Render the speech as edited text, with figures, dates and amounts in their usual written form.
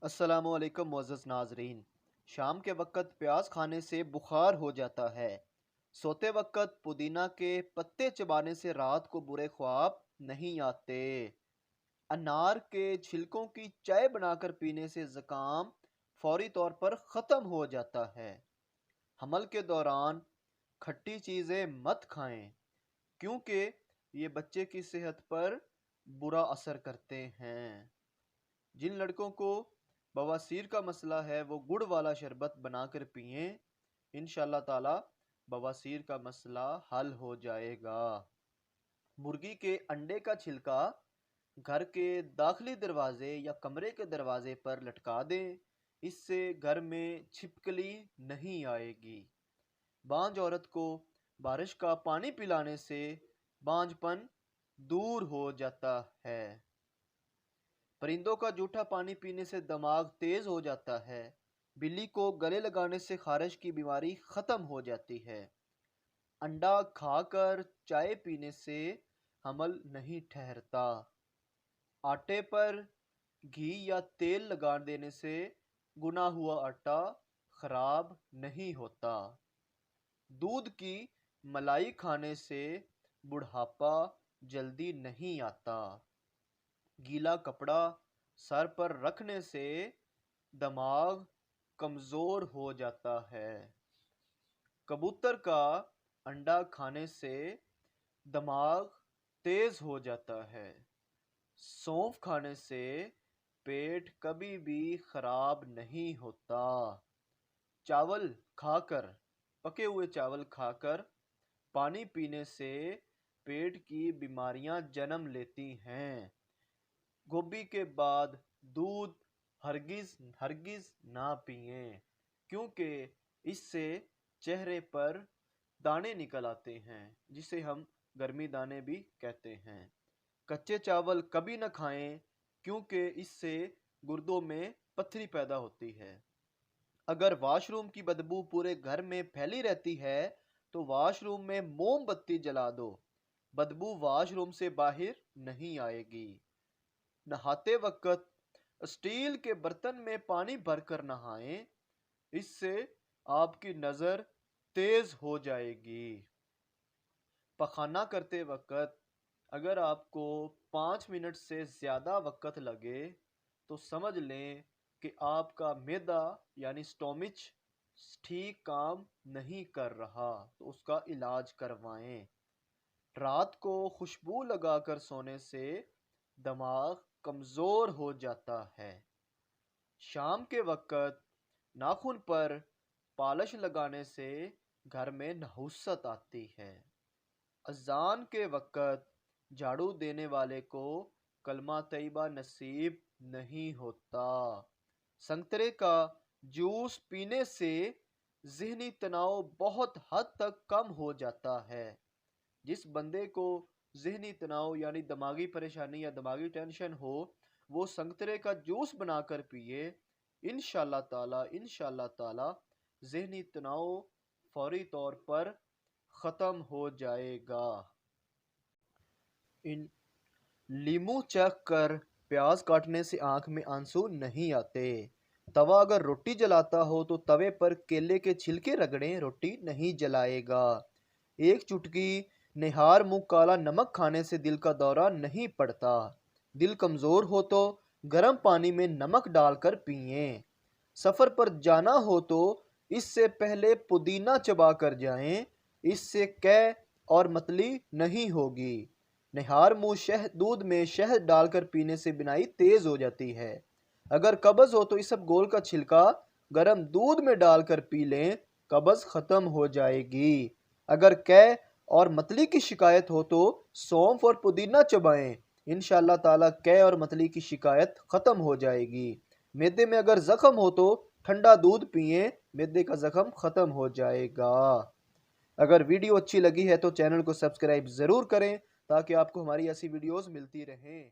السلام علیکم معزز ناظرین۔ شام کے وقت پیاز کھانے سے بخار ہو جاتا ہے۔ سوتے وقت پودینہ کے پتے چبانے سے رات کو برے خواب نہیں آتے۔ انار کے چھلکوں کی چائے بنا کر پینے سے زکام فوری طور پر ختم ہو جاتا ہے۔ حمل کے دوران کھٹی چیزیں مت کھائیں کیونکہ یہ بچے کی صحت پر برا اثر کرتے ہیں۔ جن لڑکوں کو بواسیر کا مسئلہ ہے وہ گڑ والا شربت بنا کر پئیں، انشاءاللہ تعالی بواسیر کا مسئلہ حل ہو جائے گا۔ مرغی کے انڈے کا چھلکا گھر کے داخلی دروازے یا کمرے کے دروازے پر لٹکا دیں، اس سے گھر میں چھپکلی نہیں آئے گی۔ بانجھ عورت کو بارش کا پانی پلانے سے بانجھ پن دور ہو جاتا ہے۔ پرندوں کا جھوٹا پانی پینے سے دماغ تیز ہو جاتا ہے۔ بلی کو گلے لگانے سے خارش کی بیماری ختم ہو جاتی ہے۔ انڈا کھا کر چائے پینے سے حمل نہیں ٹھہرتا۔ آٹے پر گھی یا تیل لگا دینے سے گنا ہوا آٹا خراب نہیں ہوتا۔ دودھ کی ملائی کھانے سے بڑھاپا جلدی نہیں آتا۔ گیلا کپڑا سر پر رکھنے سے دماغ کمزور ہو جاتا ہے۔ کبوتر کا انڈا کھانے سے دماغ تیز ہو جاتا ہے۔ سونف کھانے سے پیٹ کبھی بھی خراب نہیں ہوتا۔ چاول کھا کر پکے ہوئے چاول کھا کر پانی پینے سے پیٹ کی بیماریاں جنم لیتی ہیں۔ گوبھی کے بعد دودھ ہرگز نہ پئیں کیونکہ اس سے چہرے پر دانے نکل آتے ہیں جسے ہم گرمی دانے بھی کہتے ہیں۔ کچے چاول کبھی نہ کھائیں کیونکہ اس سے گردوں میں پتھری پیدا ہوتی ہے۔ اگر واش روم کی بدبو پورے گھر میں پھیلی رہتی ہے تو واش روم میں موم بتی جلا دو، بدبو واش روم سے باہر نہیں آئے گی۔ نہاتے وقت اسٹیل کے برتن میں پانی بھر کر نہائیں، اس سے آپ کی نظر تیز ہو جائے گی۔ پخانہ کرتے وقت اگر آپ کو 5 منٹ سے زیادہ وقت لگے تو سمجھ لیں کہ آپ کا معدہ یعنی سٹومچ ٹھیک کام نہیں کر رہا، تو اس کا علاج کروائیں۔ رات کو خوشبو لگا کر سونے سے دماغ کمزور ہو جاتا ہے۔ شام کے وقت ناخن پر پالش لگانے سے گھر میں نحوست آتی ہے۔ اذان کے وقت جھاڑو دینے والے کو کلمہ طیبہ نصیب نہیں ہوتا۔ سنترے کا جوس پینے سے ذہنی تناؤ بہت حد تک کم ہو جاتا ہے۔ جس بندے کو ذہنی تناؤ یعنی دماغی پریشانی یا دماغی ٹینشن ہو وہ سنترے کا جوس بنا کر پیے، انشاءاللہ تعالی ذہنی تناؤ فوری طور پر ختم ہو جائے گا۔ لیموں چکھ کر پیاز کاٹنے سے آنکھ میں آنسو نہیں آتے۔ توا اگر روٹی جلاتا ہو تو توے پر کیلے کے چھلکے رگڑیں، روٹی نہیں جلائے گا۔ ایک چٹکی نہار منہ کالا نمک کھانے سے دل کا دورہ نہیں پڑتا۔ دل کمزور ہو تو گرم پانی میں نمک ڈال کر پئیں۔ سفر پر جانا ہو تو اس سے پہلے پودینہ چبا کر جائیں، اس سے قے اور متلی نہیں ہوگی۔ نہار منہ دودھ میں شہد ڈال کر پینے سے بینائی تیز ہو جاتی ہے۔ اگر قبض ہو تو اسب گول کا چھلکا گرم دودھ میں ڈال کر پی لیں، قبض ختم ہو جائے گی۔ اگر قے اور متلی کی شکایت ہو تو سونف اور پودینہ چبائیں، انشاءاللہ تعالی قے اور متلی کی شکایت ختم ہو جائے گی۔ معدے میں اگر زخم ہو تو ٹھنڈا دودھ پئیں، معدے کا زخم ختم ہو جائے گا۔ اگر ویڈیو اچھی لگی ہے تو چینل کو سبسکرائب ضرور کریں تاکہ آپ کو ہماری ایسی ویڈیوز ملتی رہیں۔